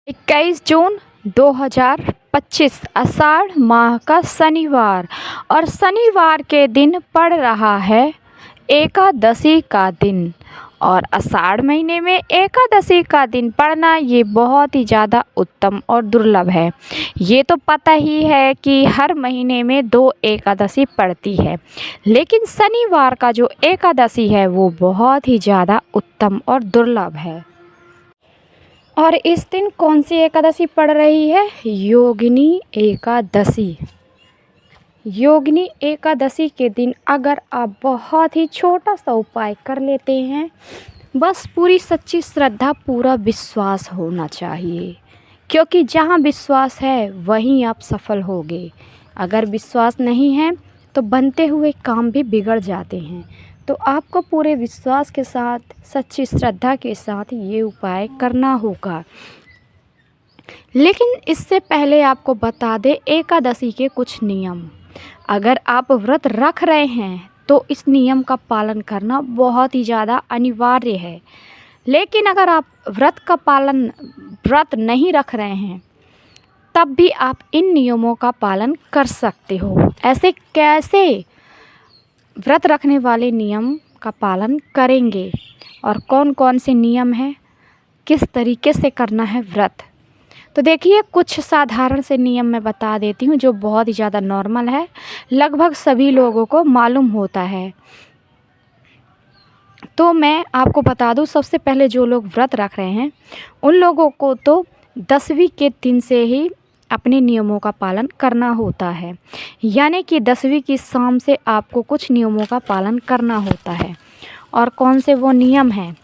21 जून 2025 आषाढ़ माह का शनिवार और शनिवार के दिन पड़ रहा है एकादशी का दिन। और आषाढ़ महीने में एकादशी का दिन पड़ना ये बहुत ही ज़्यादा उत्तम और दुर्लभ है। ये तो पता ही है कि हर महीने में 2 एकादशी पड़ती है, लेकिन शनिवार का जो एकादशी है वो बहुत ही ज़्यादा उत्तम और दुर्लभ है। और इस दिन कौन सी एकादशी पड़ रही है? योगिनी एकादशी। योगिनी एकादशी के दिन अगर आप बहुत ही छोटा सा उपाय कर लेते हैं, बस पूरी सच्ची श्रद्धा पूरा विश्वास होना चाहिए, क्योंकि जहाँ विश्वास है वहीं आप सफल होगे। अगर विश्वास नहीं है तो बनते हुए काम भी बिगड़ जाते हैं। तो आपको पूरे विश्वास के साथ, सच्ची श्रद्धा के साथ ये उपाय करना होगा। लेकिन इससे पहले आपको बता दें एकादशी के कुछ नियम। अगर आप व्रत रख रहे हैं तो इस नियम का पालन करना बहुत ही ज़्यादा अनिवार्य है। लेकिन अगर आप व्रत नहीं रख रहे हैं तब भी आप इन नियमों का पालन कर सकते हो। ऐसे कैसे व्रत रखने वाले नियम का पालन करेंगे और कौन कौन से नियम हैं, किस तरीके से करना है व्रत, तो देखिए कुछ साधारण से नियम मैं बता देती हूँ जो बहुत ही ज़्यादा नॉर्मल है, लगभग सभी लोगों को मालूम होता है। तो मैं आपको बता दूँ, सबसे पहले जो लोग व्रत रख रहे हैं उन लोगों को तो 10वीं के दिन से ही अपने नियमों का पालन करना होता है, यानी कि 10वीं की शाम से आपको कुछ नियमों का पालन करना होता है। और कौन से वो नियम हैं?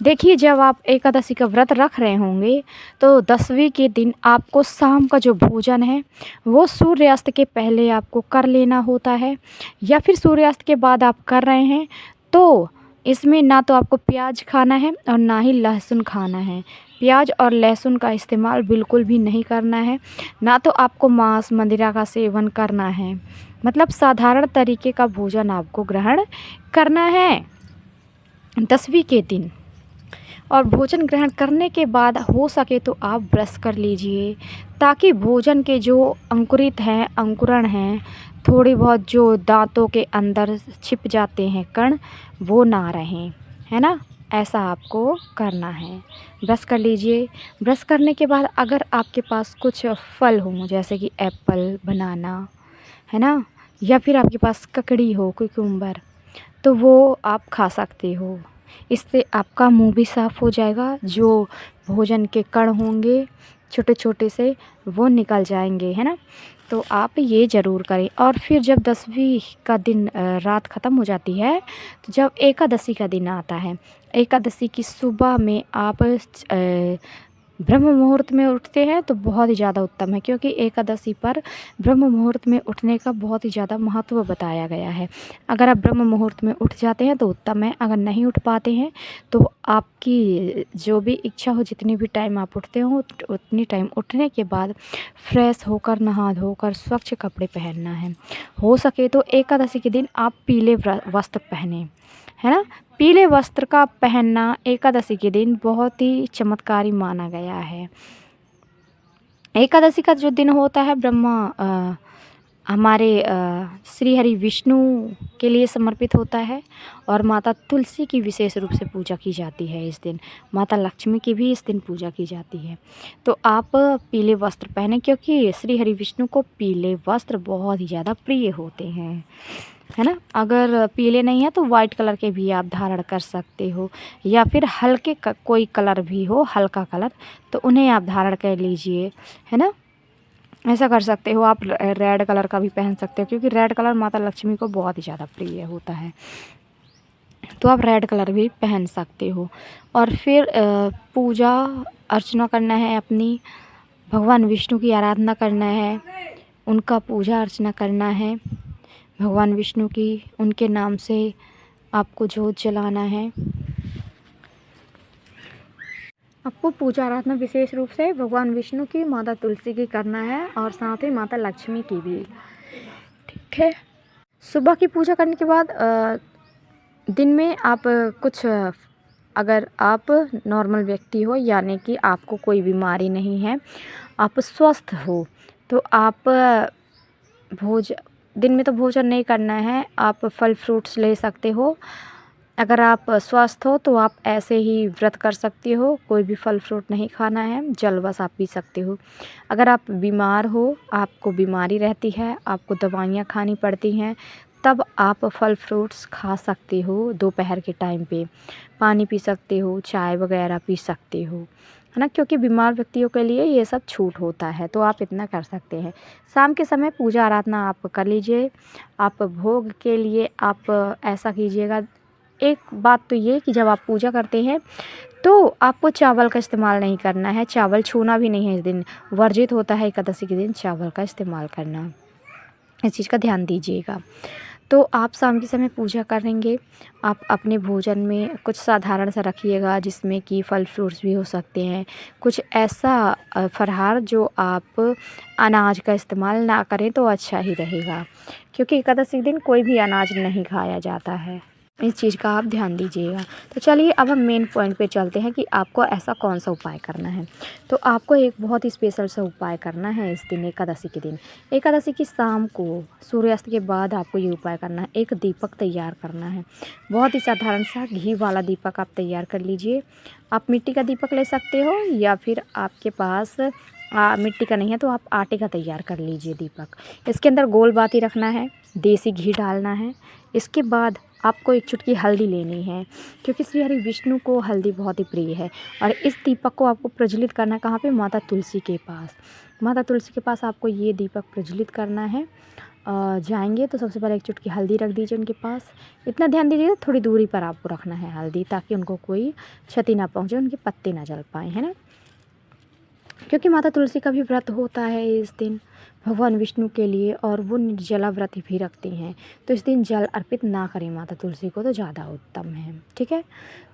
देखिए, जब आप एकादशी का व्रत रख रहे होंगे तो 10वीं के दिन आपको शाम का जो भोजन है वो सूर्यास्त के पहले आपको कर लेना होता है, या फिर सूर्यास्त के बाद आप कर रहे हैं तो इसमें ना तो आपको प्याज खाना है और ना ही लहसुन खाना है। प्याज और लहसुन का इस्तेमाल बिल्कुल भी नहीं करना है, ना तो आपको मांस मदिरा का सेवन करना है। मतलब साधारण तरीके का भोजन आपको ग्रहण करना है 10वीं के दिन। और भोजन ग्रहण करने के बाद हो सके तो आप ब्रश कर लीजिए, ताकि भोजन के जो अंकुरण हैं, थोड़ी बहुत जो दांतों के अंदर छिप जाते हैं कण, वो ना रहें, है ना। ऐसा आपको करना है। ब्रश कर लीजिए। ब्रश करने के बाद अगर आपके पास कुछ फल हों, जैसे कि एप्पल, बनाना, है ना, या फिर आपके पास ककड़ी हो, कुकुम्बर, तो वो आप खा सकते हो। इससे आपका मुंह भी साफ़ हो जाएगा, जो भोजन के कण होंगे छोटे छोटे से वो निकल जाएंगे, है ना। तो आप ये ज़रूर करें। और फिर जब 10वीं का दिन रात ख़त्म हो जाती है, तो जब एकादशी का दिन आता है, एकादशी की सुबह में आप ब्रह्म मुहूर्त में उठते हैं तो बहुत ही ज़्यादा उत्तम है, क्योंकि एकादशी पर ब्रह्म मुहूर्त में उठने का बहुत ही ज़्यादा महत्व बताया गया है। अगर आप ब्रह्म मुहूर्त में उठ जाते हैं तो उत्तम है, अगर नहीं उठ पाते हैं तो आपकी जो भी इच्छा हो, जितनी भी टाइम आप उठते हो उतनी टाइम उठने के बाद फ्रेश होकर, नहा धोकर, स्वच्छ कपड़े पहनना है। हो सके तो एकादशी के दिन आप पीले वस्त्र पहने, है ना। पीले वस्त्र का पहनना एकादशी के दिन बहुत ही चमत्कारी माना गया है। एकादशी का जो दिन होता है हमारे श्री हरि विष्णु के लिए समर्पित होता है, और माता तुलसी की विशेष रूप से पूजा की जाती है इस दिन। माता लक्ष्मी की भी इस दिन पूजा की जाती है। तो आप पीले वस्त्र पहने, क्योंकि श्री हरि विष्णु को पीले वस्त्र बहुत ही ज़्यादा प्रिय होते हैं, है ना। अगर पीले नहीं है तो वाइट कलर के भी आप धारण कर सकते हो, या फिर हल्के कोई कलर भी हो, हल्का कलर, तो उन्हें आप धारण कर लीजिए, है ना। ऐसा कर सकते हो। आप रेड कलर का भी पहन सकते हो, क्योंकि रेड कलर माता लक्ष्मी को बहुत ही ज़्यादा प्रिय होता है, तो आप रेड कलर भी पहन सकते हो। और फिर पूजा अर्चना करना है अपनी, भगवान विष्णु की आराधना करना है, उनका पूजा अर्चना करना है भगवान विष्णु की, उनके नाम से आपको जोत जलाना है। आपको पूजा आराधना विशेष रूप से भगवान विष्णु की, माता तुलसी की करना है, और साथ ही माता लक्ष्मी की भी, ठीक है। सुबह की पूजा करने के बाद दिन में आप कुछ अगर आप नॉर्मल व्यक्ति हो, यानी कि आपको कोई बीमारी नहीं है, आप स्वस्थ हो, तो आप दिन में तो भोजन नहीं करना है, आप फल फ्रूट्स ले सकते हो। अगर आप स्वस्थ हो तो आप ऐसे ही व्रत कर सकते हो, कोई भी फल फ्रूट नहीं खाना है, जल बस आप पी सकते हो। अगर आप बीमार हो, आपको बीमारी रहती है, आपको दवाइयाँ खानी पड़ती हैं, तब आप फल फ्रूट्स खा सकते हो दोपहर के टाइम पे। पानी पी सकते हो, चाय वगैरह पी सकते हो, है ना? क्योंकि बीमार व्यक्तियों के लिए ये सब छूट होता है, तो आप इतना कर सकते हैं। शाम के समय पूजा आराधना आप कर लीजिए। आप भोग के लिए आप ऐसा कीजिएगा, एक बात तो ये कि जब आप पूजा करते हैं तो आपको चावल का इस्तेमाल नहीं करना है, चावल छूना भी नहीं है इस दिन, वर्जित होता है एकादशी के दिन चावल का इस्तेमाल करना। इस चीज़ का ध्यान दीजिएगा। तो आप शाम के समय पूजा करेंगे, आप अपने भोजन में कुछ साधारण सा रखिएगा जिसमें कि फल फ्रूट्स भी हो सकते हैं। कुछ ऐसा फलाहार जो आप अनाज का इस्तेमाल ना करें तो अच्छा ही रहेगा, क्योंकि एकादशी के दिन कोई भी अनाज नहीं खाया जाता है। इस चीज़ का आप ध्यान दीजिएगा। तो चलिए अब हम मेन पॉइंट पे चलते हैं कि आपको ऐसा कौन सा उपाय करना है। तो आपको एक बहुत ही स्पेशल सा उपाय करना है इस दिन, एकादशी के दिन। एकादशी की शाम को सूर्यास्त के बाद आपको ये उपाय करना है। एक दीपक तैयार करना है, बहुत ही साधारण सा घी वाला दीपक आप तैयार कर लीजिए। आप मिट्टी का दीपक ले सकते हो, या फिर आपके पास मिट्टी का नहीं है तो आप आटे का तैयार कर लीजिए दीपक। इसके अंदर गोल बाती रखना है, देसी घी डालना है। इसके बाद आपको एक चुटकी हल्दी लेनी है, क्योंकि श्री हरि विष्णु को हल्दी बहुत ही प्रिय है। और इस दीपक को आपको प्रज्वलित करना है कहाँ पे? माता तुलसी के पास। माता तुलसी के पास आपको ये दीपक प्रज्वलित करना है। जाएंगे तो सबसे पहले एक चुटकी हल्दी रख दीजिए उनके पास। इतना ध्यान दीजिए थोड़ी दूरी पर आपको रखना है हल्दी, ताकि उनको कोई क्षति ना पहुँचे, उनके पत्ते ना जल पाएँ, है ना? क्योंकि माता तुलसी का भी व्रत होता है इस दिन भगवान विष्णु के लिए, और वो निर्जला व्रत भी रखती हैं। तो इस दिन जल अर्पित ना करें माता तुलसी को तो ज़्यादा उत्तम है, ठीक है?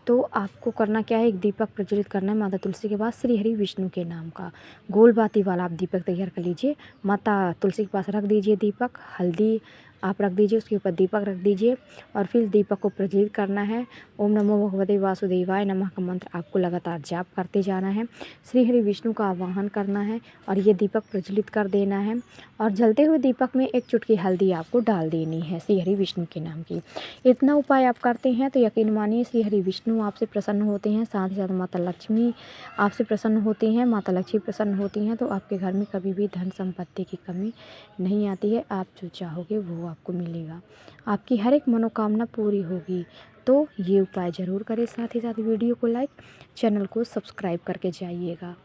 तो आपको करना क्या है, एक दीपक प्रज्वलित करना है माता तुलसी के पास श्री हरि विष्णु के नाम का। गोल बाती वाला आप दीपक तैयार कर लीजिए, माता तुलसी के पास रख दीजिए दीपक, हल्दी आप रख दीजिए, उसके ऊपर दीपक रख दीजिए, और फिर दीपक को प्रज्वलित करना है। ओम नमो भगवते वासुदेवाय नमः का मंत्र आपको लगातार जाप करते जाना है। श्री हरि विष्णु का आवाहन करना है और ये दीपक प्रज्वलित कर देना है। और जलते हुए दीपक में एक चुटकी हल्दी आपको डाल देनी है श्री हरि विष्णु के नाम की। इतना उपाय आप करते हैं तो यकीन मानिए श्री हरि विष्णु आपसे प्रसन्न होते हैं, साथ ही साथ माता लक्ष्मी आपसे प्रसन्न होती हैं। माता लक्ष्मी प्रसन्न होती हैं तो आपके घर में कभी भी धन संपत्ति की कमी नहीं आती है। आप जो चाहोगे वो आपको मिलेगा, आपकी हर एक मनोकामना पूरी होगी। तो ये उपाय ज़रूर करें, साथ ही साथ वीडियो को लाइक, चैनल को सब्सक्राइब करके जाइएगा।